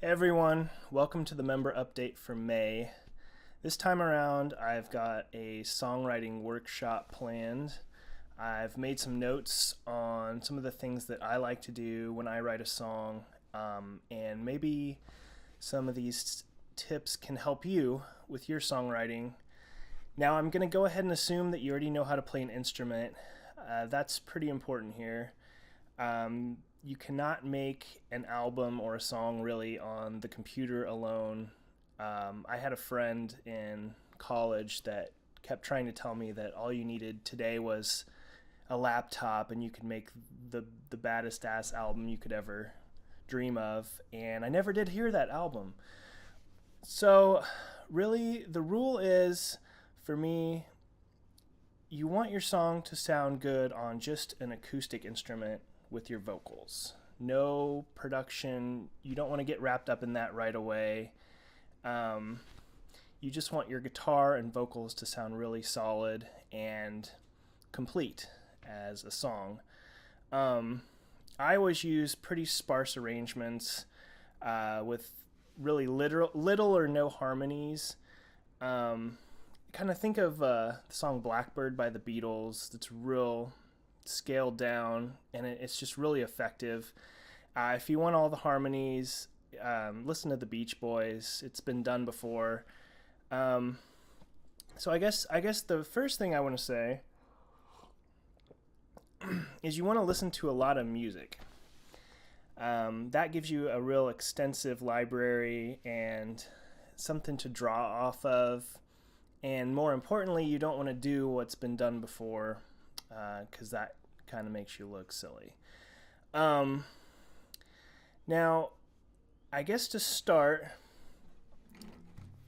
Hey everyone, welcome to the member update for May. This time around, I've got a songwriting workshop planned. I've made some notes on some of the things that I like to do when I write a song, and maybe some of these tips can help you with your songwriting. Now, I'm going to go ahead and assume that you already know how to play an instrument. That's pretty important here. You cannot make an album or a song really on the computer alone. I had a friend in college that kept trying to tell me that all you needed today was a laptop and you could make the baddest ass album you could ever dream of, and I never did hear that album. So really the rule is, for me, you want your song to sound good on just an acoustic instrument with your vocals. No production. You don't want to get wrapped up in that right away. You just want your guitar and vocals to sound really solid and complete as a song. I always use pretty sparse arrangements with really little or no harmonies. Kind of think of the song Blackbird by the Beatles. It's real scaled down, and it's just really effective. If you want all the harmonies, listen to the Beach Boys. It's been done before. So I guess the first thing I want to say is you want to listen to a lot of music. That gives you a real extensive library and something to draw off of. And more importantly, you don't want to do what's been done before, because that kind of makes you look silly. Now, I guess to start,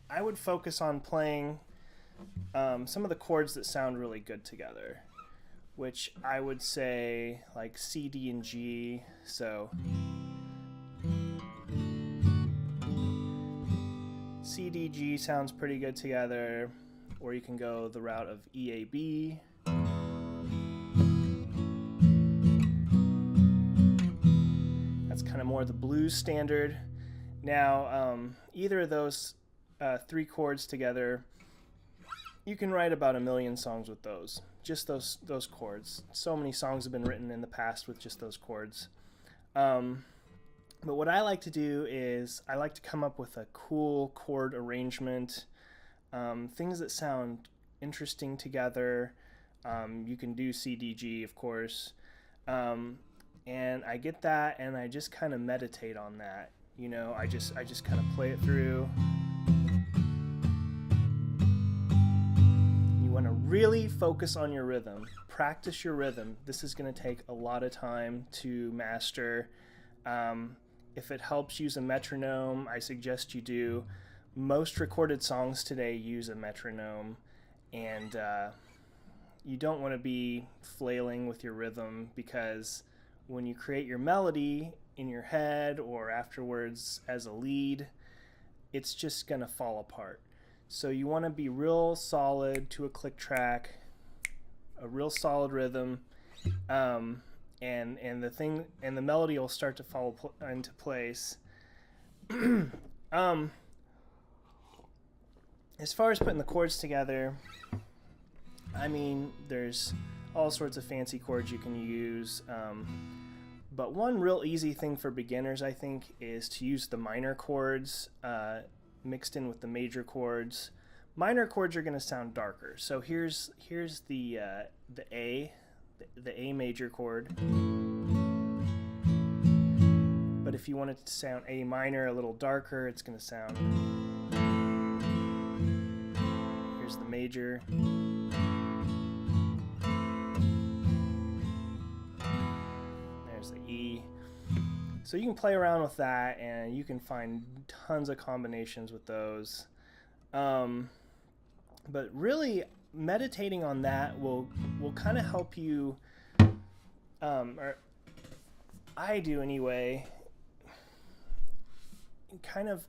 I would focus on playing some of the chords that sound really good together, which I would say like C, D, and G. So C, D, G sounds pretty good together, or you can go the route of E, A, B. That's kind of more the blues standard. Now, either of those three chords together, you can write about 1 million songs with those. Just those chords. So many songs have been written in the past with just those chords. But what I like to do is I like to come up with a cool chord arrangement, things that sound interesting together. You can do C, D, G, of course. And I get that, and I just kind of meditate on that. You know, I just kind of play it through. You want to really focus on your rhythm. Practice your rhythm. This is going to take a lot of time to master. If it helps, use a metronome. I suggest you do. Most recorded songs today use a metronome, and you don't want to be flailing with your rhythm, because when you create your melody in your head or afterwards as a lead, it's just going to fall apart. So you want to be real solid to a click track, a real solid rhythm, and the melody will start to fall into place. As far as putting the chords together, I mean, there's all sorts of fancy chords you can use. But one real easy thing for beginners, I think, is to use the minor chords mixed in with the major chords. Minor chords are going to sound darker. So here's the A major chord. But if you want it to sound A minor a little darker, it's going to sound. Here's the major. There's the E. So you can play around with that, and you can find tons of combinations with those. But really, meditating on that will kind of help you, or I do anyway, kind of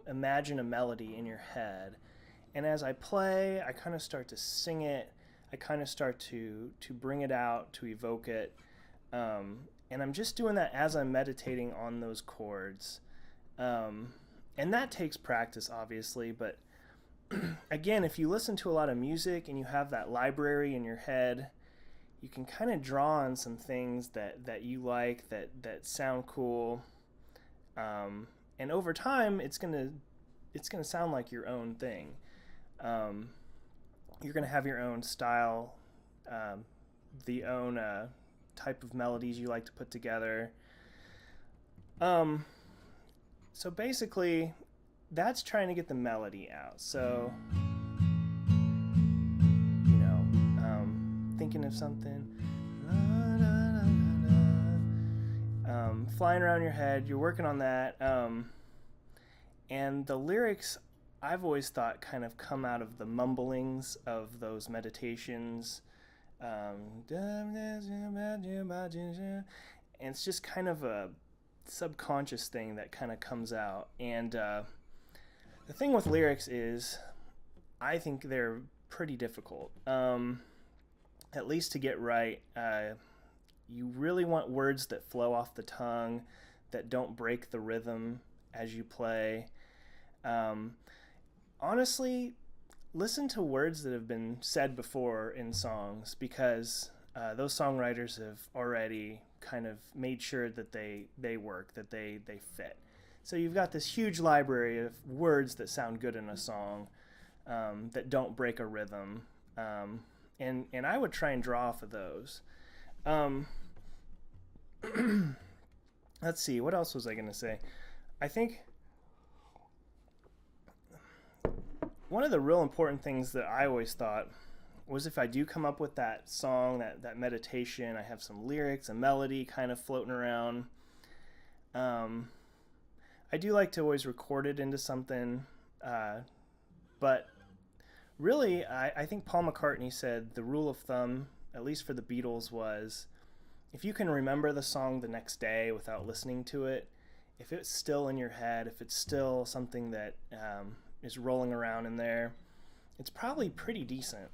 imagine a melody in your head. And as I play, I kind of start to sing it. I kind of start to bring it out, to evoke it. And I'm just doing that as I'm meditating on those chords. And that takes practice, obviously, but again, if you listen to a lot of music and you have that library in your head, you can kind of draw on some things that you like, that sound cool, and over time, it's gonna sound like your own thing. You're gonna have your own style, the own type of melodies you like to put together. So basically, that's trying to get the melody out. So, thinking of something, flying around your head, you're working on that. And the lyrics, I've always thought, kind of come out of the mumblings of those meditations. And it's just kind of a subconscious thing that kind of comes out. And the thing with lyrics is, I think they're pretty difficult, at least to get right. You really want words that flow off the tongue, that don't break the rhythm as you play. Honestly, listen to words that have been said before in songs, because those songwriters have already kind of made sure that they work, that they fit. So you've got this huge library of words that sound good in a song, that don't break a rhythm, and I would try and draw off of those. Let's see, what else was I going to say? I think one of the real important things that I always thought was, if I do come up with that song, that meditation, I have some lyrics, a melody kind of floating around. I do like to always record it into something, but really, I think Paul McCartney said the rule of thumb, at least for the Beatles, was if you can remember the song the next day without listening to it, if it's still in your head, if it's still something that is rolling around in there, it's probably pretty decent.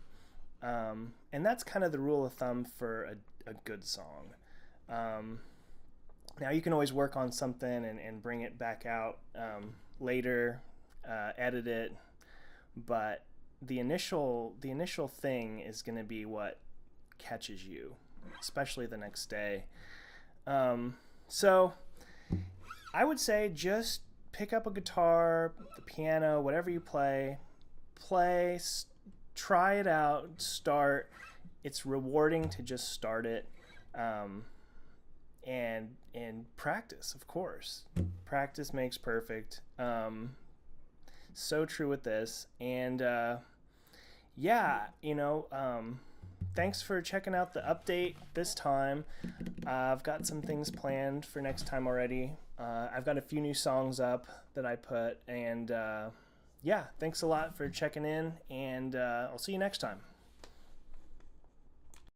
And that's kind of the rule of thumb for a good song. Now you can always work on something and bring it back out later, edit it, but the initial thing is going to be what catches you, especially the next day. So I would say just pick up a guitar, the piano, whatever you play, try it out, start. It's rewarding to just start it, and practice, of course. Practice makes perfect. So true with this. And thanks for checking out the update this time. I've got some things planned for next time already. I've got a few new songs up that I put, and thanks a lot for checking in, and I'll see you next time.